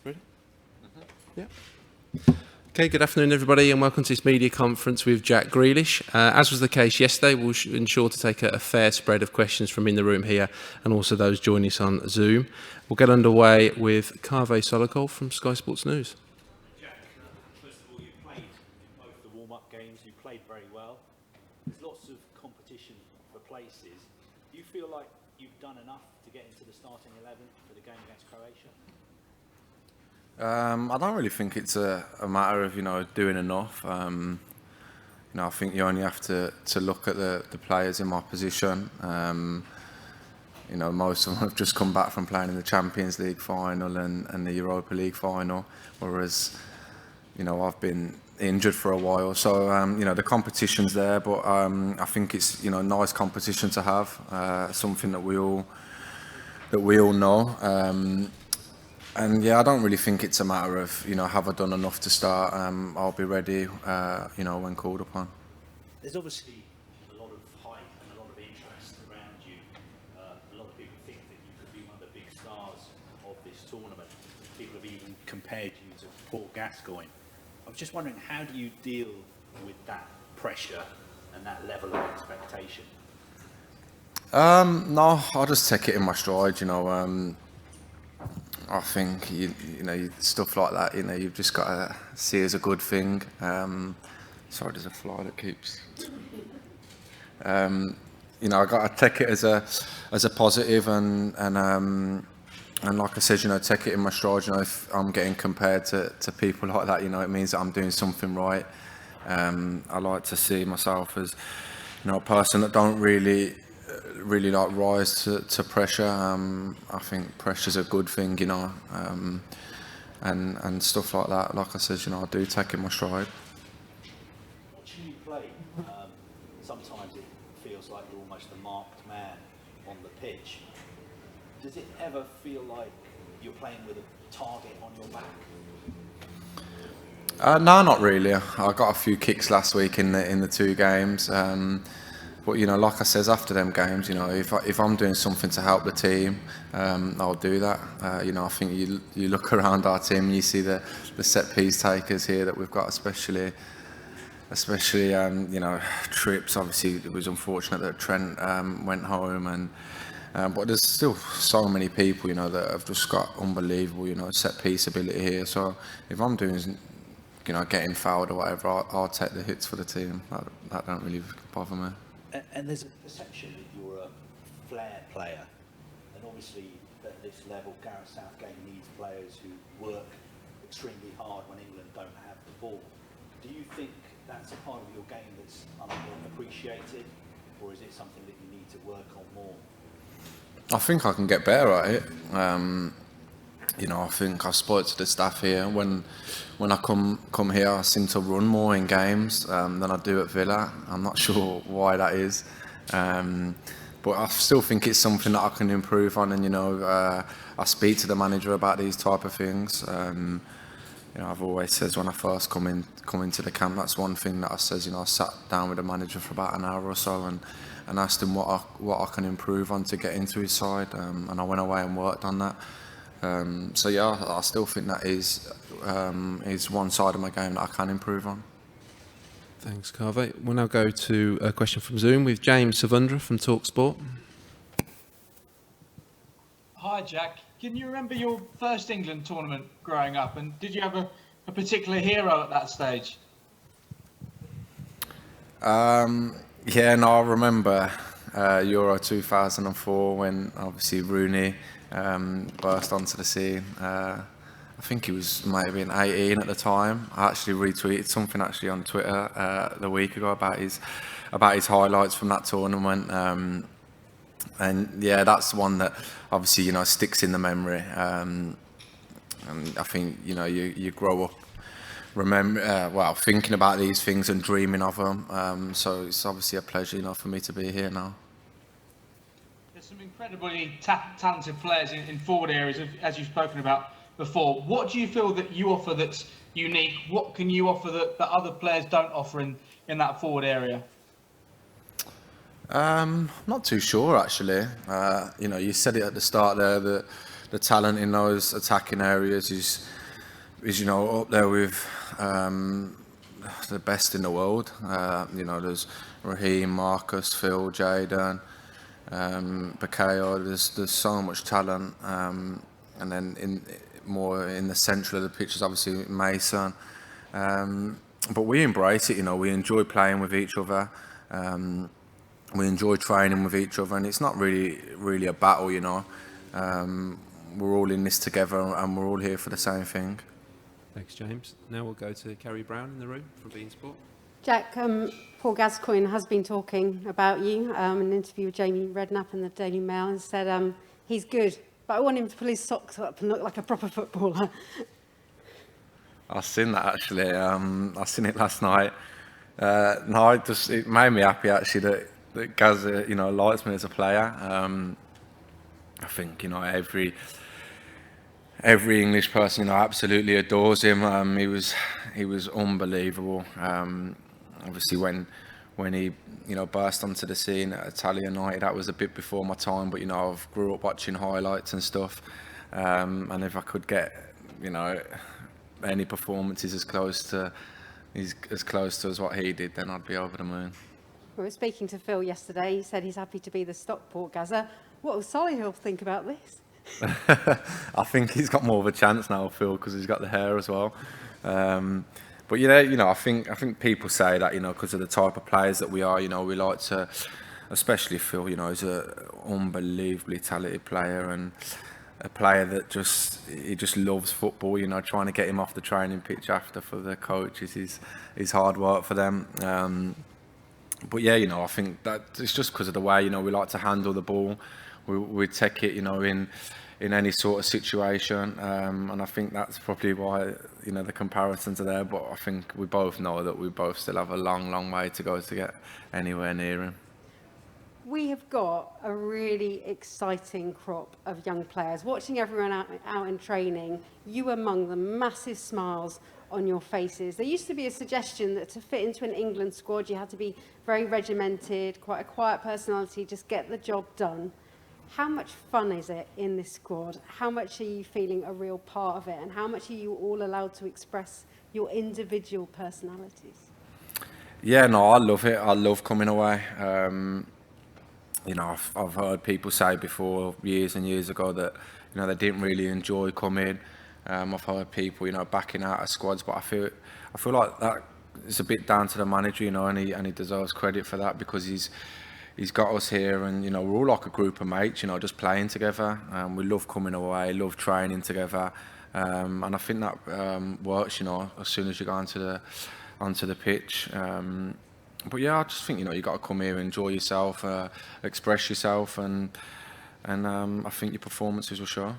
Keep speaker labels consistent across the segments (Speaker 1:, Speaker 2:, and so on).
Speaker 1: Ready? Yeah. Okay, good afternoon everybody and welcome to this media conference with Jack Grealish. As was the case yesterday, we'll ensure to take a fair spread of questions from in the room here and also those joining us on Zoom. We'll get underway with Kaveh Solokol from Sky Sports News.
Speaker 2: Jack, first of all, you played in both the warm-up games, you played very well. There's lots of competition for places. Do you feel like you've done enough to get into the starting 11 for the game against Croatia?
Speaker 3: I don't really think it's a matter of doing enough. I think you only have to look at the players in my position. Most of them have just come back from playing in the Champions League final and the Europa League final, whereas I've been injured for a while. So the competition's there, but I think it's nice competition to have. Something that we all know. And yeah, I don't really think it's a matter of have I done enough to start. I'll be ready when called upon.
Speaker 2: There's obviously a lot of hype and a lot of interest around you. A lot of people think that you could be one of the big stars of this tournament. People have even compared you to Paul Gascoigne. I was just wondering, how do you deal with that pressure and that level of expectation?
Speaker 3: No, I'll just take it in my stride. I think stuff like that. You've just got to see as a good thing. Sorry, there's a fly that keeps. I got to take it as a positive and like I said, take it in my stride. If I'm getting compared to people like that, it means that I'm doing something right. I like to see myself as a person that don't really like rise to pressure. I think pressure's a good thing, and stuff like that. Like I said, I do take it in my stride.
Speaker 2: Watching you play, sometimes it feels like you're almost a marked man on the pitch. Does it ever feel like you're playing with a target on your back?
Speaker 3: No, not really. I got a few kicks last week in the two games. But like I says, after them games, if I'm doing something to help the team, I'll do that. I think you look around our team and you see the set piece takers here that we've got, especially Trips. Obviously, it was unfortunate that Trent went home, but there's still so many people that have just got unbelievable set piece ability here. So if I'm doing getting fouled or whatever, I'll take the hits for the team. That don't really bother me.
Speaker 2: And there's a perception that you're a flair player, and obviously at this level, Gareth Southgate needs players who work extremely hard when England don't have the ball. Do you think that's a part of your game that's underappreciated, or is it something that you need to work on more?
Speaker 3: I think I can get better at it. I think I spoke to the staff here. When I come here, I seem to run more in games than I do at Villa. I'm not sure why that is, but I still think it's something that I can improve on. And I speak to the manager about these type of things. I've always said when I first come into the camp, that's one thing that I says. I sat down with the manager for about an hour or so and asked him what I can improve on to get into his side, and I went away and worked on that. So yeah, I still think that is one side of my game that I can improve on.
Speaker 1: Thanks, Kaveh. We'll now go to a question from Zoom with James Savundra from TalkSport.
Speaker 4: Hi, Jack. Can you remember your first England tournament growing up, and did you have a particular hero at that stage?
Speaker 3: Yeah, no, I remember Euro 2004 when obviously Rooney burst onto the scene. I think he might have been 18 at the time. I actually retweeted something on Twitter the week ago about his highlights from that tournament. And yeah, that's one that obviously sticks in the memory. And I think you grow up thinking about these things and dreaming of them. So it's obviously a pleasure for me to be here now.
Speaker 4: There's some incredibly talented players in forward areas, as you've spoken about before. What do you feel that you offer that's unique? What can you offer that other players don't offer in that forward area?
Speaker 3: Not too sure actually. You said it at the start there that the talent in those attacking areas is up there with the best in the world. There's Raheem, Marcus, Phil, Jayden, Bakayo. There's so much talent, and then more in the centre of the pitch is obviously Mason. But we embrace it. We enjoy playing with each other. We enjoy training with each other, and it's not really a battle. We're all in this together, and we're all here for the same thing.
Speaker 1: Thanks, James. Now we'll go to Kerry Brown in the room from Bein Sport.
Speaker 5: Jack, Paul Gascoigne has been talking about you in an interview with Jamie Redknapp in the Daily Mail, and said he's good, but I want him to pull his socks up and look like a proper footballer.
Speaker 3: I've seen that actually. I seen it last night. It made me happy actually that Gaz, likes me as a player. I think every English person absolutely adores him. He was unbelievable. Obviously when he burst onto the scene at Italian United, that was a bit before my time. But I've grew up watching highlights and stuff. And if I could get any performances as close to as what he did, then I'd be over the moon.
Speaker 5: We were speaking to Phil yesterday. He said he's happy to be the Stockport Gazza. What will Solihull think about this?
Speaker 3: I think he's got more of a chance now, Phil, because he's got the hair as well. But I think people say that because of the type of players that we are. We like to, especially Phil. He's an unbelievably talented player and a player that just loves football. Trying to get him off the training pitch after for the coaches is hard work for them. But I think that it's just because of the way we like to handle the ball. We take it in any sort of situation, and I think that's probably why the comparisons are there. But I think we both know that we both still have a long way to go to get anywhere near him.
Speaker 5: We have got a really exciting crop of young players. Watching everyone out in training, you among them, massive smiles on your faces. There used to be a suggestion that to fit into an England squad, you had to be very regimented, quite a quiet personality, just get the job done. How much fun is it in this squad? How much are you feeling a real part of it? And how much are you all allowed to express your individual personalities?
Speaker 3: Yeah, no, I love it. I love coming away. I've heard people say before, years and years ago, that they didn't really enjoy coming. I've heard people backing out of squads, but I feel like that is a bit down to the manager, and he deserves credit for that, because he's got us here, and we're all like a group of mates, just playing together. We love coming away, love training together, and I think that works. As soon as you go onto the pitch. But yeah, I just think you got to come here, enjoy yourself, express yourself, and I think your performances will show.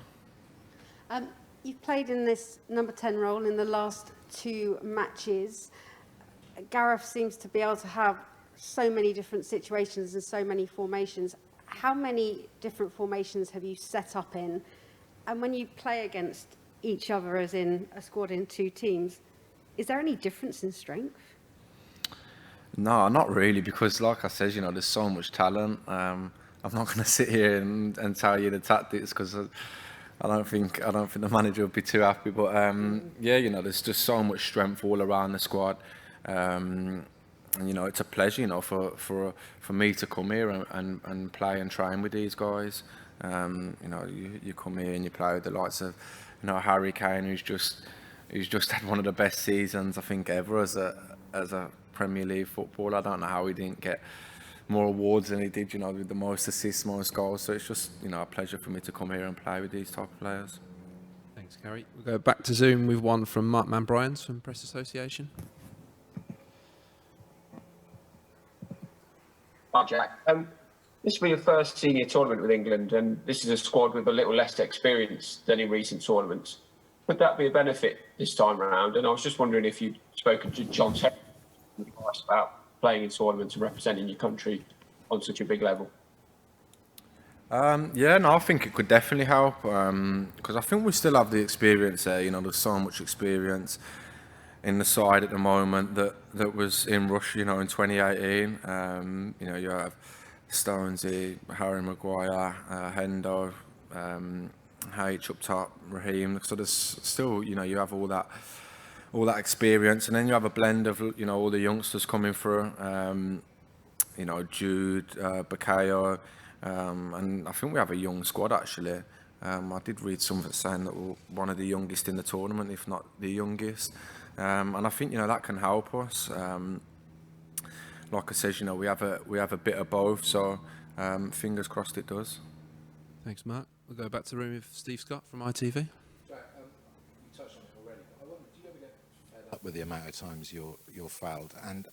Speaker 5: You've played in this number 10 role in the last 2 matches. Gareth seems to be able to have so many different situations and so many formations. How many different formations have you set up in? And when you play against each other, as in a squad in 2 teams, is there any difference in strength?
Speaker 3: No, not really, because like I said, there's so much talent. I'm not going to sit here and tell you the tactics, because I don't think the manager would be too happy. But there's just so much strength all around the squad. And it's a pleasure, for me to come here and play and train with these guys. You come here and you play with the likes of, Harry Kane, who's just had one of the best seasons I think ever as a Premier League footballer. I don't know how he didn't get more awards than he did, with the most assists, most goals. So it's just, a pleasure for me to come here and play with these type of players.
Speaker 1: Thanks, Gary. We'll go back to Zoom with one from Mark Manbryans from Press Association.
Speaker 6: Hi, Jack. This will be your first senior tournament with England, and this is a squad with a little less experience than in recent tournaments. Would that be a benefit this time around? And I was just wondering if you'd spoken to John Terry about playing in tournaments and representing your country on such a big level.
Speaker 3: I think it could definitely help, because I think we still have the experience there. There's so much experience in the side at the moment that was in Russia, in 2018. You have Stonesy, Harry Maguire, Hendo, H up top, Raheem. So there's still, you know, you have all that experience, and then you have a blend of, you know, all the youngsters coming through. You know, Jude, Bakayo, and I think we have a young squad actually. I did read something saying that we're one of the youngest in the tournament, if not the youngest. And I think, you know, that can help us. Like I said, you know, we have a bit of both, so fingers crossed it does.
Speaker 1: Thanks, Mark. We'll go back to the room with Steve Scott from ITV.
Speaker 7: You touched on it already, but I wonder, do you ever get fed up with the amount of times you're fouled? And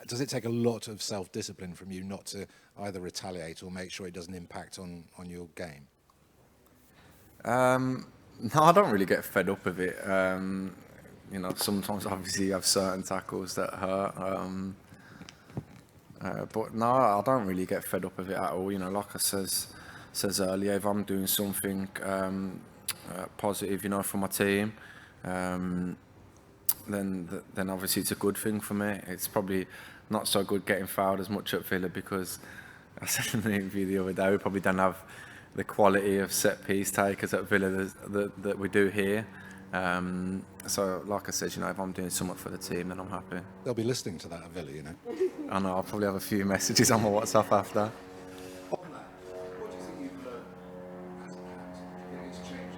Speaker 7: does it take a lot of self-discipline from you not to either retaliate or make sure it doesn't impact on your game?
Speaker 3: No, I don't really get fed up with it. You know, sometimes obviously you have certain tackles that hurt. But no, I don't really get fed up with it at all. You know, like I says earlier, if I'm doing something positive, you know, for my team, then obviously it's a good thing for me. It's probably not so good getting fouled as much at Villa because I said in the interview the other day, we probably don't have the quality of set piece takers at Villa that we do here. So, like I said, you know, if I'm doing something for the team, then I'm happy.
Speaker 7: They'll be listening to that at Villa, you know.
Speaker 3: I know, I'll probably have a few messages on my WhatsApp after.
Speaker 7: On that, what do you think you've learned as a captain? Do you think it's changed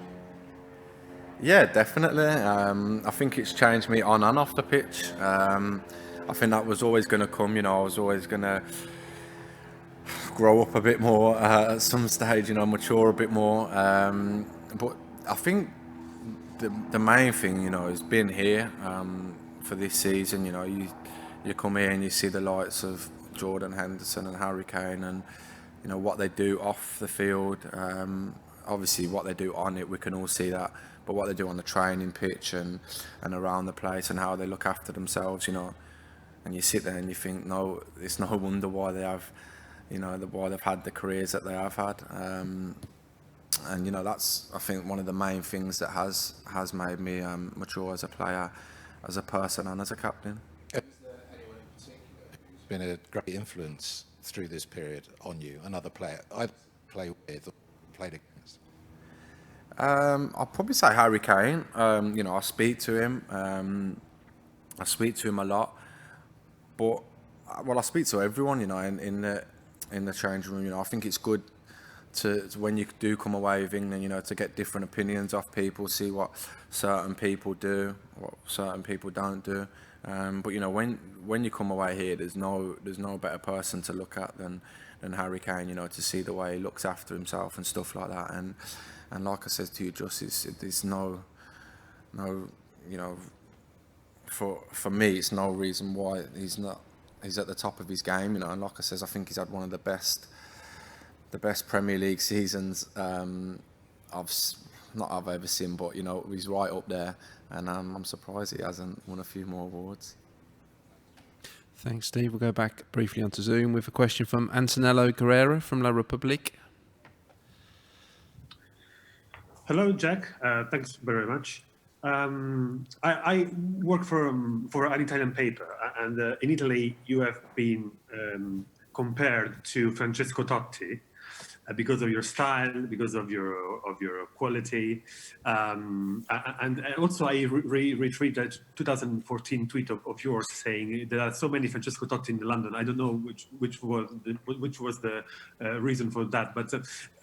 Speaker 7: you?
Speaker 3: Yeah, definitely. I think it's changed me on and off the pitch. I think that was always going to come, you know, I was always going to grow up a bit more at some stage, you know, mature a bit more. But I think the main thing, you know, is being here for this season. You know, you come here and you see the lights of Jordan Henderson and Harry Kane, and you know what they do off the field. Obviously, what they do on it, we can all see that. But what they do on the training pitch and around the place, and how they look after themselves, you know, and you sit there and you think, no, it's no wonder why they have, you know, why they've had the careers that they have had. And you know, that's, I think, one of the main things that has made me mature as a player, as a person, and as a captain.
Speaker 7: Is there anyone in particular who's been a great influence through this period on you, another player I play with or played against?
Speaker 3: I'll probably say Harry Kane. You know, I speak to him a lot, but I speak to everyone. You know, in the changing room. You know, I think it's good to when you do come away with England, you know, to get different opinions off people, see what certain people do, what certain people don't do. But you know, when you come away here, there's no better person to look at than Harry Kane. You know, to see the way he looks after himself and stuff like that. And like I said to you, Justice, there's no, you know, for me, it's no reason why he's at the top of his game. You know, and like I said, I think he's had one of the best Premier League seasons I've ever seen, but you know, he's right up there, and I'm surprised he hasn't won a few more awards.
Speaker 1: Thanks, Steve. We'll go back briefly onto Zoom with a question from Antonello Guerrera from La Republic.
Speaker 8: Hello, Jack. Thanks very much. I work for an Italian paper, and in Italy you have been compared to Francesco Totti because of your style, because of your quality, and also I retrieved a 2014 tweet of yours saying there are so many Francesco Totti in London. I don't know which was the reason for that, but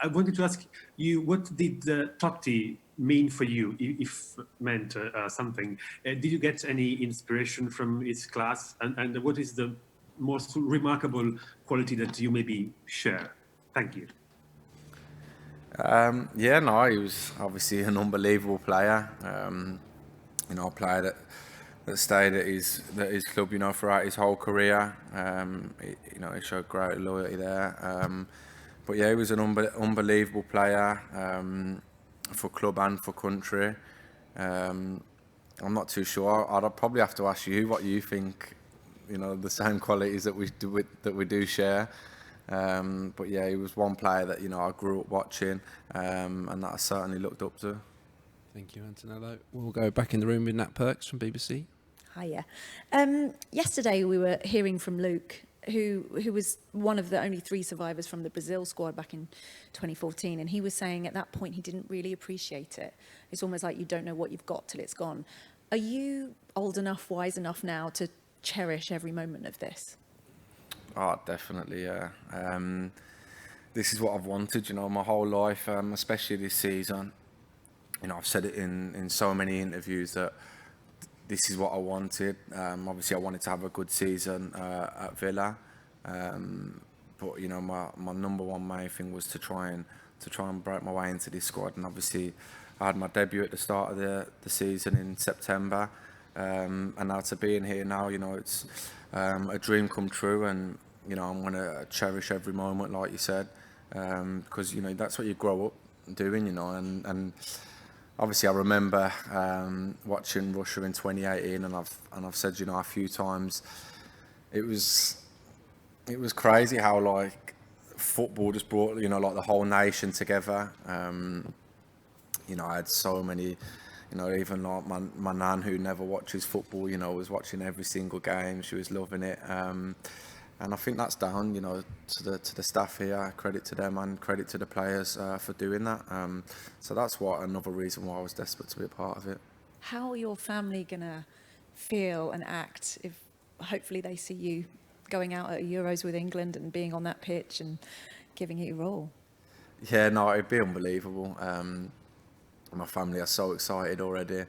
Speaker 8: I wanted to ask you, what did Totti mean for you, if meant something? Did you get any inspiration from his class, and what is the most remarkable quality that you maybe share? Thank you.
Speaker 3: Yeah, no, he was obviously an unbelievable player. You know, a player that stayed at his club, you know, throughout his whole career. You know, he showed great loyalty there. But yeah, he was an unbelievable player for club and for country. I'm not too sure. I'd probably have to ask you what you think. You know, the same qualities that we do share. But yeah, he was one player that, you know, I grew up watching, and that I certainly looked up to.
Speaker 1: Thank you, Antonello. We'll go back in the room with Nat Perks from BBC.
Speaker 9: Hiya. Yesterday we were hearing from Luke who was one of the only 3 survivors from the Brazil squad back in 2014, and he was saying at that point he didn't really appreciate it. It's almost like you don't know what you've got till it's gone. Are you old enough, wise enough now to cherish every moment of this?
Speaker 3: Oh, definitely, yeah. This is what I've wanted, my whole life, especially this season. I've said it in so many interviews that this is what I wanted. Obviously, I wanted to have a good season at Villa, but my number one main thing was to try and break my way into this squad. And obviously, I had my debut at the start of the season in September, and now to being here now, it's a dream come true, and I'm going to cherish every moment, like you said, because that's what you grow up doing, and obviously, I remember watching Russia in 2018, and I've said, a few times, it was crazy how like football just brought like the whole nation together. I had so many, even like my nan who never watches football, was watching every single game. She was loving it. And I think that's down, to the staff here. Credit to them and credit to the players for doing that. So that's another reason why I was desperate to be a part of it.
Speaker 9: How are your family gonna feel and act if hopefully they see you going out at Euros with England and being on that pitch and giving it your all?
Speaker 3: Yeah, no, it'd be unbelievable. My family are so excited already.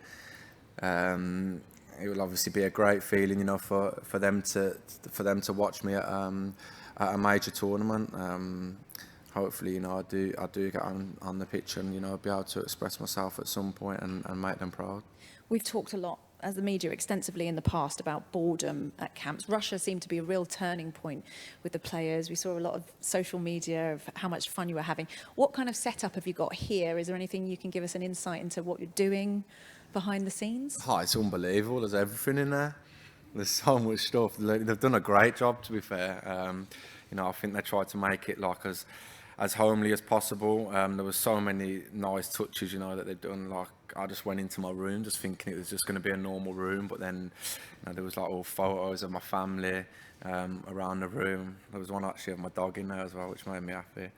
Speaker 3: It will obviously be a great feeling, for them to watch me at a major tournament. Hopefully, I do get on the pitch and be able to express myself at some point and make them proud.
Speaker 9: We've talked a lot as the media extensively in the past about boredom at camps. Russia seemed to be a real turning point with the players. We saw a lot of social media of how much fun you were having. What kind of setup have you got here? Is there anything you can give us an insight into what you're doing behind the scenes?
Speaker 3: Oh, it's unbelievable. There's everything in there. There's so much stuff. They've done a great job, to be fair. I think they tried to make it like as homely as possible. There was so many nice touches, that they've done. Like I just went into my room just thinking it was just going to be a normal room, but then there was like all photos of my family around the room. There was one actually of my dog in there as well, which made me happy.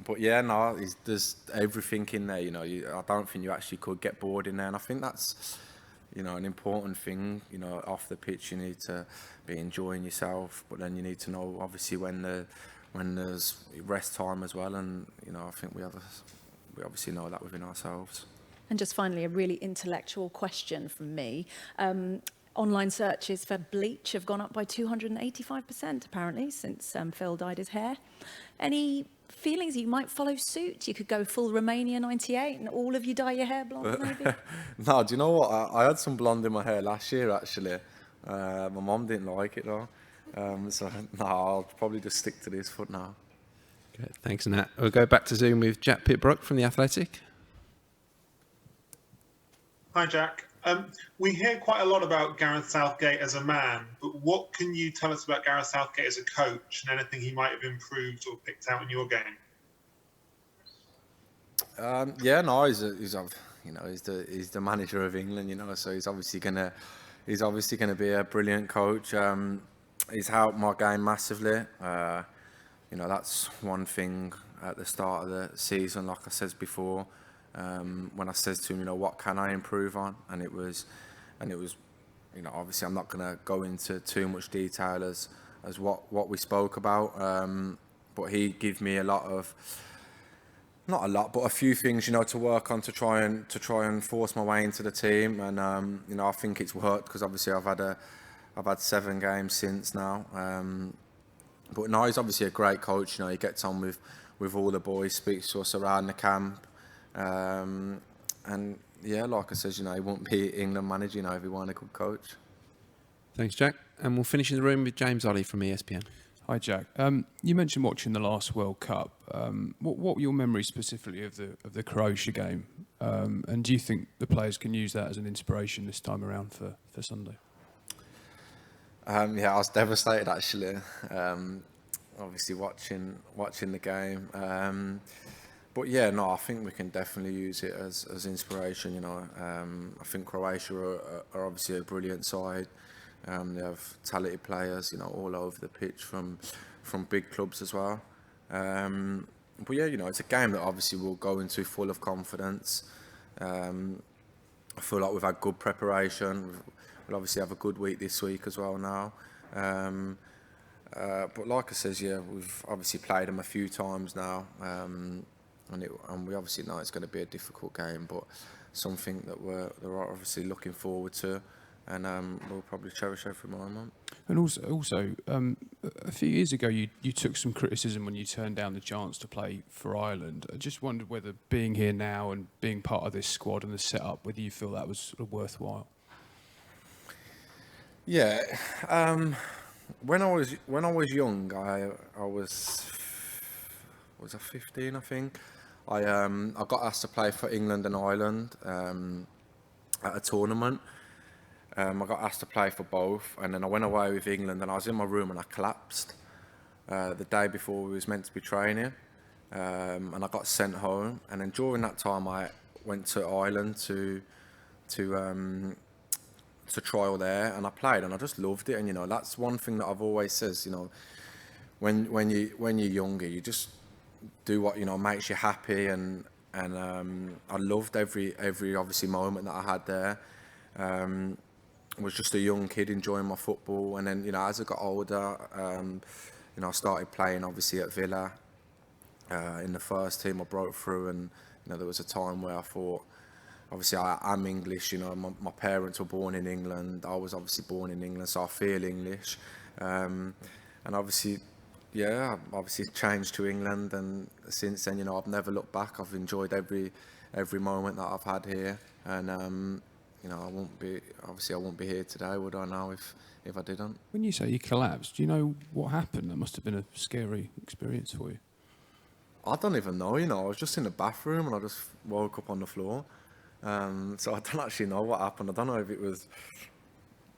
Speaker 3: But yeah, no, there's everything in there. I don't think you actually could get bored in there, and I think that's an important thing. Off the pitch, you need to be enjoying yourself, but then you need to know obviously when there's rest time as well, and I think we obviously know that within ourselves.
Speaker 9: And just finally, a really intellectual question from me. Online searches for bleach have gone up by 285% apparently since Phil dyed his hair. Any feelings you might follow suit? You could go full Romania 98 and all of you dye your hair blonde maybe?
Speaker 3: No, do you know what? I had some blonde in my hair last year actually. My mum didn't like it though. So no, I'll probably just stick to this for now.
Speaker 1: Okay, thanks, Nat. We'll go back to Zoom with Jack Pitbrook from The Athletic.
Speaker 10: Hi, Jack. We hear quite a lot about Gareth Southgate as a man, but what can you tell us about Gareth Southgate as a coach and anything he might have improved or picked out in your game?
Speaker 3: Yeah, no, he's the manager of England, so he's obviously gonna be a brilliant coach. He's helped my game massively. That's one thing at the start of the season, like I said before. When I said to him, what can I improve on? And it was, obviously I'm not going to go into too much detail as what we spoke about, but he gave me not a lot, but a few things, to work on to try and force my way into the team. And I think it's worked because obviously I've had 7 games since now. But no, he's obviously a great coach. He gets on with all the boys, speaks to us around the camp. And yeah, like I said, he wouldn't be England manager, if he weren't a good coach.
Speaker 1: Thanks, Jack. And we'll finish in the room with James Ollie from ESPN.
Speaker 11: Hi, Jack. You mentioned watching the last World Cup. What were your memories specifically of the Croatia game? And do you think the players can use that as an inspiration this time around for Sunday?
Speaker 3: Yeah, I was devastated actually. Obviously watching the game. But yeah, no, I think we can definitely use it as inspiration. I think Croatia are obviously a brilliant side. They have talented players, you know, all over the pitch from big clubs as well. But yeah, you know, it's a game that obviously we'll go into full of confidence. I feel like we've had good preparation. We'll obviously have a good week this week as well now. But like I says, yeah, we've obviously played them a few times now, and we obviously know it's going to be a difficult game, but something that we're obviously looking forward to, and we'll probably cherish every moment.
Speaker 11: And also, a few years ago, you took some criticism when you turned down the chance to play for Ireland. I just wondered whether being here now and being part of this squad and the setup, whether you feel that was sort of worthwhile.
Speaker 3: Yeah, when I was young, I was I 15, I think. I got asked to play for England and Ireland at a tournament. I got asked to play for both, and then I went away with England, and I was in my room and I collapsed the day before we was meant to be training, and I got sent home. And then during that time, I went to Ireland to trial there, and I played, and I just loved it. And you know, that's one thing that I've always says. You know, when you're younger, you just do what you know makes you happy, and I loved every obviously moment that I had there. Was just a young kid enjoying my football, and then you know as I got older, you know I started playing obviously at Villa. In the first team, I broke through, and you know there was a time where I thought, obviously I'm English. You know my parents were born in England. I was obviously born in England, so I feel English. And obviously, yeah, I've obviously changed to England, and since then, you know I've never looked back. I've enjoyed every moment that I've had here, and you know, I won't be here today, would I now, if I didn't?
Speaker 11: When you say you collapsed, do you know what happened? That must have been a scary experience for you.
Speaker 3: I don't even know, you know, I was just in the bathroom and I just woke up on the floor. So I don't actually know what happened. I don't know if it was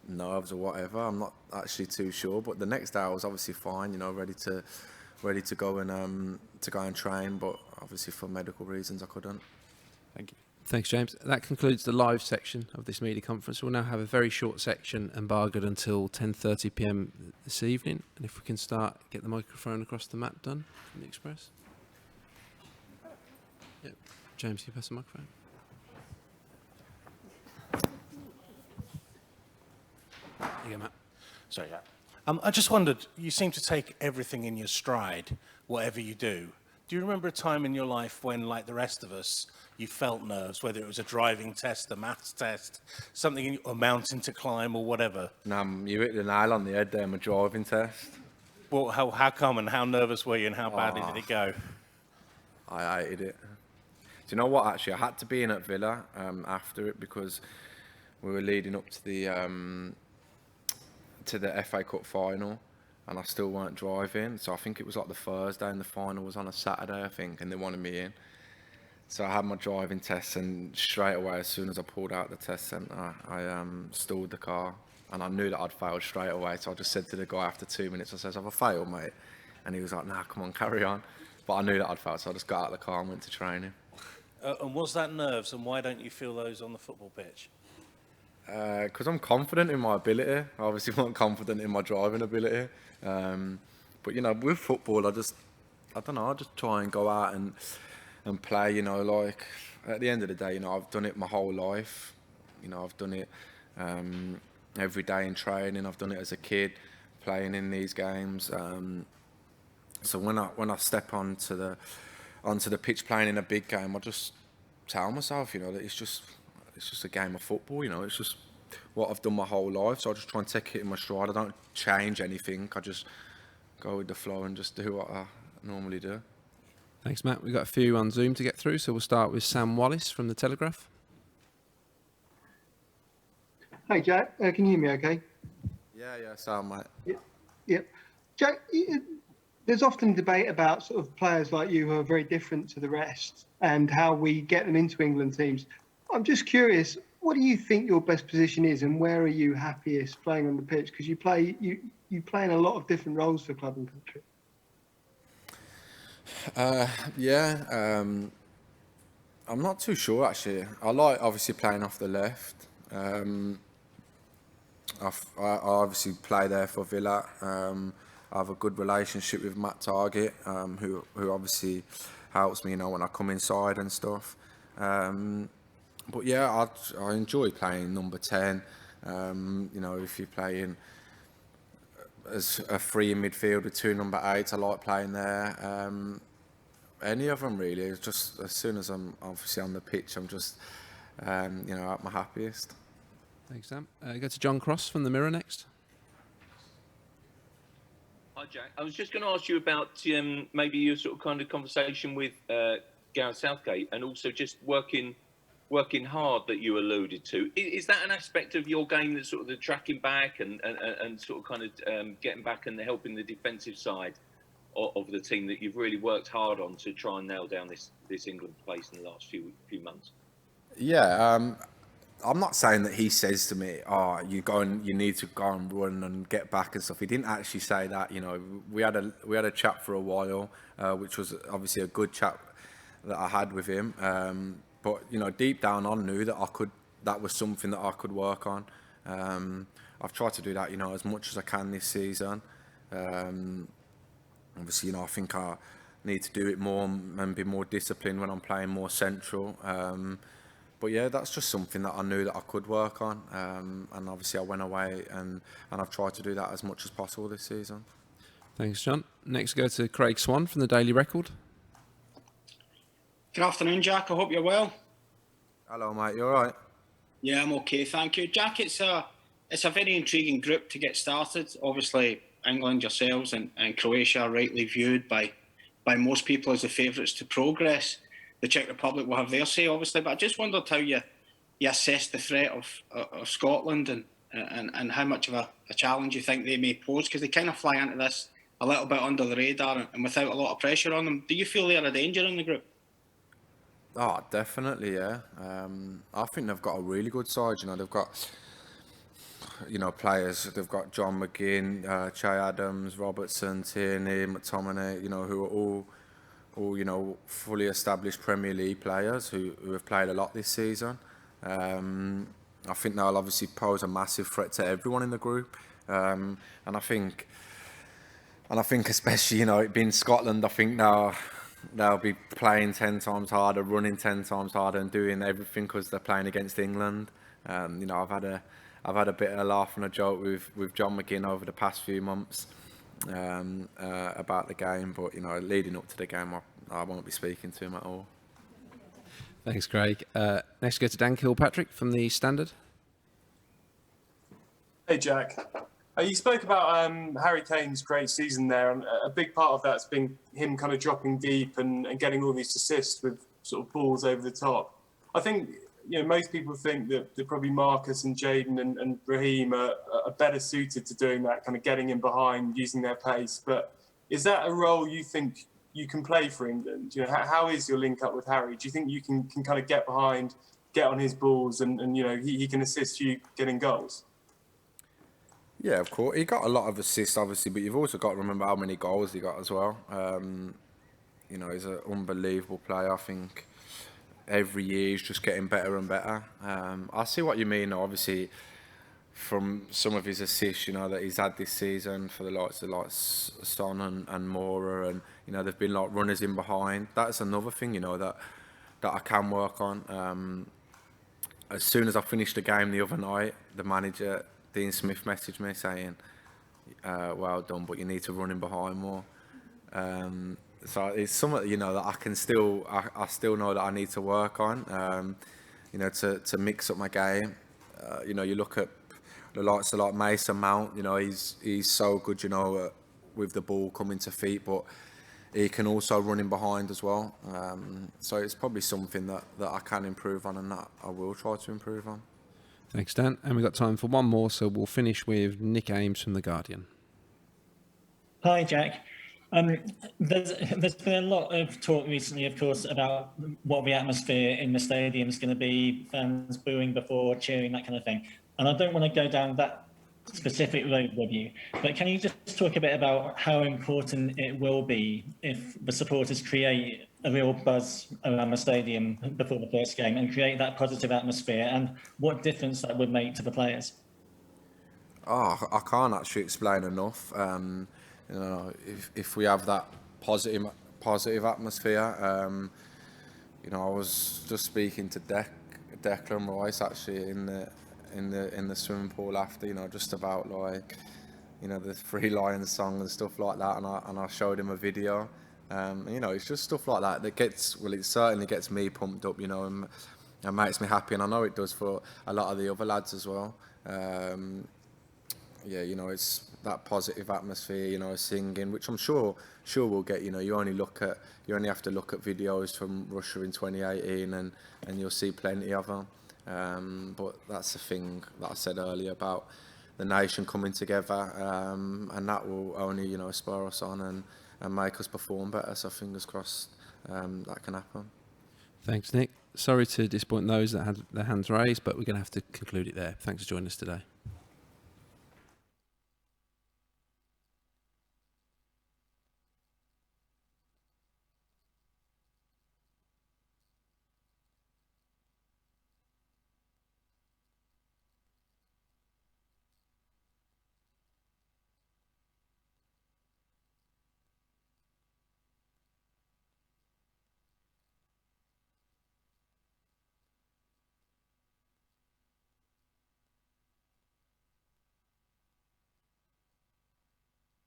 Speaker 3: nerves or whatever. I'm not actually too sure. But the next day I was obviously fine, you know, ready to go and train. But obviously for medical reasons I couldn't.
Speaker 11: Thank you.
Speaker 1: Thanks, James. That concludes the live section of this media conference. We'll now have a very short section embargoed until 10:30 p.m. this evening. And if we can get the microphone across the map done from the Express. Yep. James, can you pass the microphone? There you go, Matt.
Speaker 12: Sorry, yeah. I just wondered, you seem to take everything in your stride, whatever you do. Do you remember a time in your life when, like the rest of us, you felt nerves, whether it was a driving test, a maths test, something, a mountain to climb or whatever?
Speaker 3: You hit the nail on the head there, my driving test.
Speaker 12: Well, how come and how nervous were you and how badly did it go?
Speaker 3: I hated it. Do you know what, actually? I had to be in at Villa after it because we were leading up to the FA Cup final, and I still weren't driving. So I think it was like the Thursday, and the final was on a Saturday, I think, and they wanted me in. So I had my driving test, and straight away, as soon as I pulled out the test centre, I stalled the car, and I knew that I'd failed straight away. So I just said to the guy after 2 minutes, I said, "Have I failed, mate?" And he was like, "Nah, come on, carry on." But I knew that I'd failed, so I just got out of the car and went to training.
Speaker 12: And was that nerves, and why don't you feel those on the football pitch?
Speaker 3: Because I'm confident in my ability. I obviously wasn't confident in my driving ability. But, you know, with football, I just try and go out and play, you know, like, at the end of the day, you know, I've done it my whole life. You know, I've done it every day in training. I've done it as a kid, playing in these games. So when I step onto the pitch playing in a big game, I just tell myself, you know, that it's just a game of football, you know, it's just what I've done my whole life. So I just try and take it in my stride. I don't change anything. I just go with the flow and just do what I normally do.
Speaker 1: Thanks, Matt. We've got a few on Zoom to get through, so we'll start with Sam Wallace from The Telegraph.
Speaker 13: Hi, Jack. Can you hear me okay?
Speaker 3: Yeah, Sam, mate.
Speaker 13: Yeah. Jack, there's often debate about sort of players like you who are very different to the rest and how we get them into England teams. I'm just curious, what do you think your best position is, and where are you happiest playing on the pitch? Because you play in a lot of different roles for club and country.
Speaker 3: I'm not too sure actually. I like obviously playing off the left. I obviously play there for Villa. I have a good relationship with Matt Target, who obviously helps me, when I come inside and stuff. But yeah, I enjoy playing number 10. If you're playing as a free midfield with 2 number 8s, I like playing there. Any of them really. It's just as soon as I'm obviously on the pitch, I'm just at my happiest.
Speaker 1: Thanks, Sam. Go to John Cross from the Mirror next.
Speaker 14: Hi, Jack. I was just going to ask you about maybe your sort of kind of conversation with Gareth Southgate, and also just working hard that you alluded to. Is that an aspect of your game that's sort of the tracking back and sort of kind of getting back and helping the defensive side of the team that you've really worked hard on to try and nail down this England place in the last few months?
Speaker 3: Yeah, I'm not saying that he says to me, you need to go and run and get back and stuff. He didn't actually say that. We had a chat for a while, which was obviously a good chat that I had with him. But deep down, I knew that that was something that I could work on. I've tried to do that, as much as I can this season. Obviously, I think I need to do it more and be more disciplined when I'm playing more central. But yeah, that's just something that I knew that I could work on. And obviously I went away and I've tried to do that as much as possible this season.
Speaker 1: Thanks, John. Next, go to Craig Swan from the Daily Record.
Speaker 15: Good afternoon, Jack. I hope you're well.
Speaker 3: Hello, mate. You all right?
Speaker 15: Yeah, I'm okay, thank you. Jack, it's a very intriguing group to get started. Obviously, England, yourselves, and Croatia are rightly viewed by most people as the favourites to progress. The Czech Republic will have their say, obviously, but I just wondered how you assess the threat of Scotland and how much of a challenge you think they may pose, because they kind of fly into this a little bit under the radar and without a lot of pressure on them. Do you feel they're a danger in the group?
Speaker 3: Oh, definitely, yeah. I think they've got a really good side. They've got players. They've got John McGinn, Che Adams, Robertson, Tierney, McTominay. Who are all fully established Premier League players who have played a lot this season. I think they'll obviously pose a massive threat to everyone in the group. And I think especially, it being Scotland, I think they'll be playing 10 times harder, running 10 times harder and doing everything because they're playing against England. I've had a bit of a laugh and a joke with John McGinn over the past few months. About the game, but leading up to the game, I won't be speaking to him at all.
Speaker 1: Thanks, Craig. Next, go to Dan Kilpatrick from the Standard.
Speaker 16: Hey, Jack. You spoke about Harry Kane's great season there, and a big part of that's been him kind of dropping deep and getting all these assists with sort of balls over the top. I think most people think that probably Marcus and Jadon and Raheem are better suited to doing that, kind of getting in behind, using their pace. But is that a role you think you can play for England? How is your link up with Harry? Do you think you can kind of get behind, get on his balls, and he can assist you getting goals?
Speaker 3: Yeah, of course. He got a lot of assists, obviously, but you've also got to remember how many goals he got as well. He's an unbelievable player. I think every year he's just getting better and better. I see what you mean, obviously, from some of his assists, that he's had this season for the likes of Son and Mora, and they've been like runners in behind. That's another thing, that I can work on. As soon as I finished the game the other night, the manager, Dean Smith, messaged me saying, "Well done, but you need to run in behind more." So it's something that I can still, I still know that I need to work on. To mix up my game. You look at the likes of like Mason Mount. He's so good. With the ball coming to feet, but he can also run in behind as well. So it's probably something that I can improve on, and that I will try to improve on.
Speaker 1: Thanks, Dan. And we've got time for one more, so we'll finish with Nick Ames from The Guardian.
Speaker 17: Hi, Jack. There's been a lot of talk recently, of course, about what the atmosphere in the stadium is going to be, fans booing before, cheering, that kind of thing. And I don't want to go down that specific road with you, but can you just talk a bit about how important it will be if the supporters create a real buzz around the stadium before the first game and create that positive atmosphere, and what difference that would make to the players?
Speaker 3: Oh, I can't actually explain enough. You know, if we have that positive atmosphere, you know, I was just speaking to Declan Rice actually in the swimming pool after, you know, just about like, you know, the Three Lions song and stuff like that, and I showed him a video. You know, it's just stuff like that gets, well, it certainly gets me pumped up, you know, and makes me happy, and I know it does for a lot of the other lads as well. Yeah, you know, it's that positive atmosphere, you know, singing, which I'm sure we'll get. You know, you only have to look at videos from Russia in 2018, and you'll see plenty of them. But that's the thing that I said earlier about the nation coming together, and that will only, you know, spur us on and make us perform better. So fingers crossed that can happen.
Speaker 1: Thanks, Nick. Sorry to disappoint those that had their hands raised, but we're going to have to conclude it there. Thanks for joining us today.